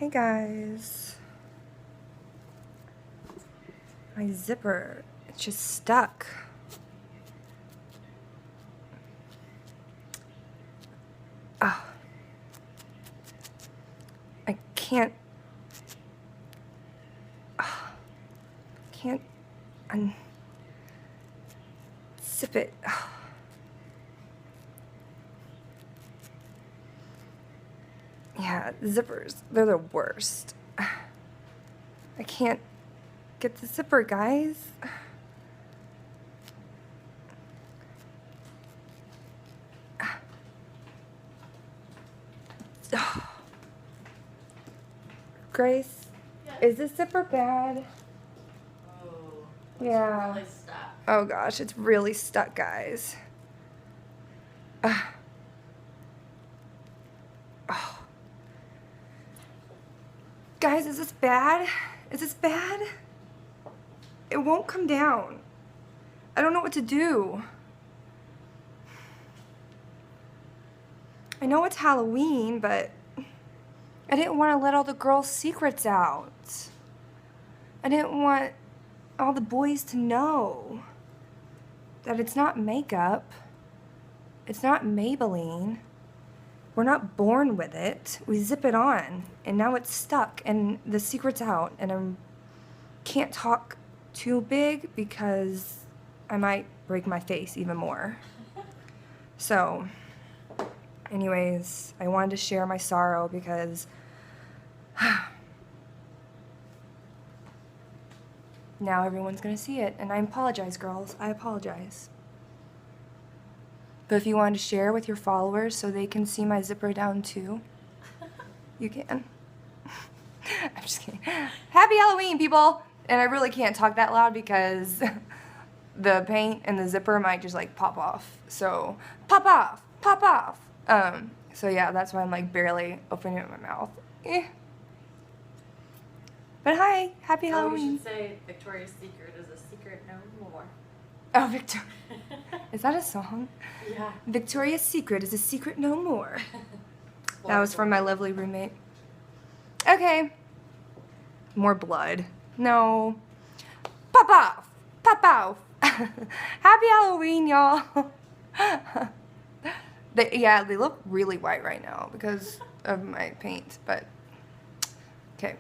Hey guys. My zipper, it's just stuck. Oh. I can't unzip it. Oh. Yeah, zippers, they're the worst. I can't get the zipper, guys. Oh. Grace, yes. Is this zipper bad? Oh, yeah. Really stuck. Oh gosh, it's really stuck, guys. Oh. Guys, is this bad? Is this bad? It won't come down. I don't know what to do. I know it's Halloween, but I didn't want to let all the girls' secrets out. I didn't want all the boys to know that it's not makeup. It's not Maybelline. We're not born with it. We zip it on, and now it's stuck, and the secret's out, and I can't talk too big because I might break my face even more. So, anyways, I wanted to share my sorrow because now everyone's gonna see it, and I apologize, girls. I apologize. But if you wanted to share with your followers so they can see my zipper down too, you can. I'm just kidding. Happy Halloween, people! And I really can't talk that loud because the paint and the zipper might just like pop off. So, pop off! Pop off! So yeah, that's why I'm like barely opening up my mouth. Eh. But hi, happy Halloween. You should say Victoria's Secret is a secret no more. Oh, Victoria. Is that a song? Yeah. Victoria's Secret is a secret no more. That was from my lovely roommate. Okay. More blood. No. Pop off! Pop off! Happy Halloween, y'all. They look really white right now because of my paint, but okay.